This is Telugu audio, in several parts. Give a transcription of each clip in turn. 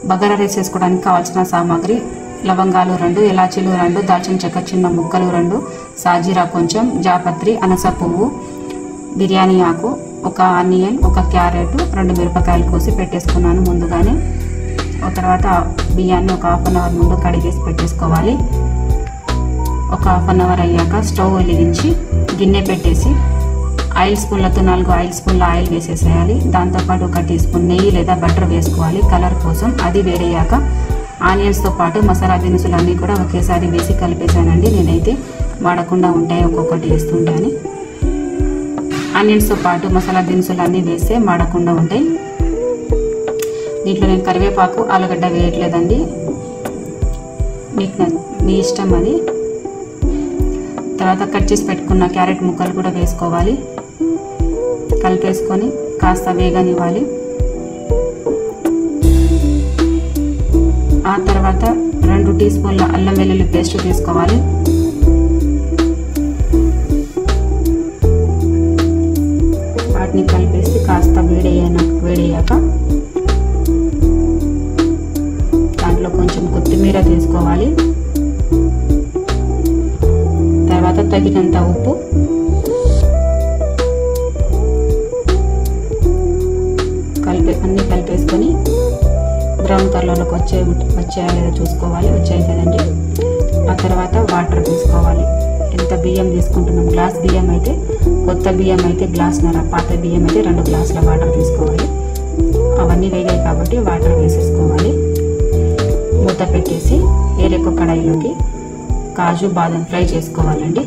బగారా రైస్ చేసుకోవడానికి కావాల్సిన సామాగ్రి: లవంగాలు 2, ఇలాచీలు 2, దాల్చిన చెక్క చిన్న ముక్కలు 2, సాజీరా కొంచెం, జాపత్రి, అనస పువ్వు, బిర్యానీ ఆకు, 1 ఆనియన్, 1 క్యారెట్, 2 మిరపకాయలు కోసి పెట్టేసుకున్నాను ముందుగానే. తర్వాత బియ్యాన్ని ఒక హాఫ్ అన్ అవర్ ముందు కడిగేసి పెట్టేసుకోవాలి. ఒక హాఫ్ అన్ అవర్ అయ్యాక స్టవ్ వెలిగించి గిన్నె పెట్టేసి ఆయిల్ స్పూన్లతో 4 ఆయిల్ స్పూన్ల ఆయిల్ వేసేసేయాలి. దాంతోపాటు 1 టీ స్పూన్ నెయ్యి లేదా బటర్ వేసుకోవాలి కలర్ కోసం. అది వేరయ్యాక ఆనియన్స్తో పాటు మసాలా దినుసులన్నీ కూడా ఒకేసారి వేసి కలిపేసానండి. నేనైతే వాడకుండా ఉంటాయి, ఒక్కొక్కటి వేస్తుంటాను. ఆనియన్స్తో పాటు మసాలా దినుసులు అన్నీ వేస్తే మాడకుండా ఉంటాయి. దీంట్లో నేను కరివేపాకు, ఆలుగడ్డ వేయట్లేదండి, మీ ఇష్టం అది. తర్వాత కట్ చేసి పెట్టుకున్న క్యారెట్ ముక్కలు కూడా వేసుకోవాలి. కలిపేసుకొని కాస్త వేగనివ్వాలి. ఆ తర్వాత 2 టీ స్పూన్ల అల్లం వెల్లుల్లి పేస్ట్ తీసుకోవాలి. వాటిని కలిపేసి కాస్త వేడయ్యాక దాంట్లో కొంచెం కొత్తిమీర తీసుకోవాలి. తర్వాత తగినంత ఉప్పు, అన్నీ కలిపేసుకొని బ్రౌన్ కలర్లోకి వచ్చాయో లేదో చూసుకోవాలి. వచ్చాయి కదండి. ఆ తర్వాత వాటర్ తీసుకోవాలి. ఎంత బియ్యం తీసుకుంటున్నాం, గ్లాస్ బియ్యం అయితే, కొత్త బియ్యం అయితే గ్లాస్న్నర, పాత బియ్యం అయితే 2 గ్లాసుల వాటర్ తీసుకోవాలి. అవన్నీ వేగాయి కాబట్టి వాటర్ వేసేసుకోవాలి. మూత పెట్టేసి వేరొక కడాయిలోకి కాజు, బాదం ఫ్రై చేసుకోవాలండి.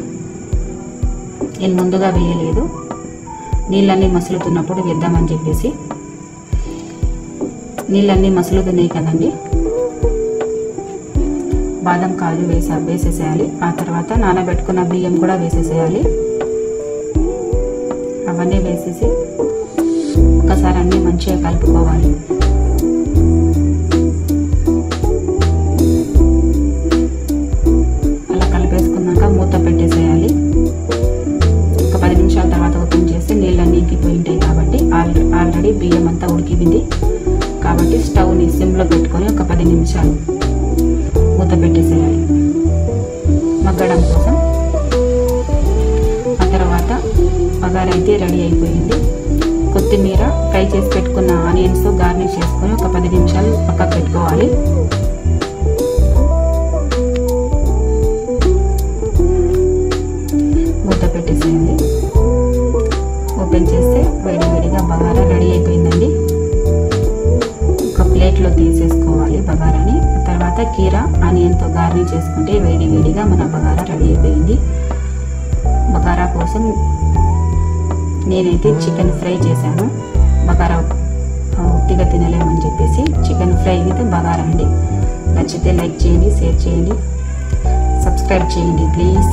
నేను ముందుగా వేయలేదు, నీళ్ళన్నీ మసులుతున్నప్పుడు వేద్దామని చెప్పేసి. నీళ్ళన్నీ మసులుతున్నాయి కదండి. బాదం, కాజు వేసేసేయాలి. ఆ తర్వాత నానబెట్టుకున్న బియ్యం కూడా వేసేసేయాలి. అవన్నీ వేసేసి ఒకసారి అన్నీ మంచిగా కలుపుకోవాలి. అలా కలిపేసుకున్నాక మూత పెట్టేసేయాలి. ఒక 10 నిమిషాల తర్వాత ఓపెన్ చేస్తే నీళ్ళన్నీ ఇంకిపోయి ఉంటాయి కాబట్టి ఆల్రెడీ బియ్యం అంతా ఉడికింది కాబట్టి స్టవ్ని సిమ్లో పెట్టుకొని ఒక 10 నిమిషాలు మూత పెట్టేసేయాలి మగ్గడం కోసం. ఆ తర్వాత బగారా అయితే రెడీ అయిపోయింది. కొత్తిమీర, ఫ్రై చేసి పెట్టుకున్న ఆనియన్స్తో గార్నిష్ చేసుకొని ఒక 10 నిమిషాలు పక్కకు పెట్టుకోవాలి. మూత పెట్టేసేయండి. ఓపెన్ చేస్తే వేడివేడిగా బగారా రెడీ అయిపోయిందండి. ప్లేట్లో తీసేసుకోవాలి బగారాని. తర్వాత కీరా, ఆనియన్తో గార్నిష్ చేసుకుంటే వేడివేడిగా మన బగారా రెడీ అయిపోయింది. బగారా కోసం నేనైతే చికెన్ ఫ్రై చేశాను. బగారా ఉట్టిగా తినలేమని చెప్పేసి చికెన్ ఫ్రై విత్ బగారా అండి. నచ్చితే లైక్ చేయండి, షేర్ చేయండి, సబ్స్క్రైబ్ చేయండి ప్లీజ్.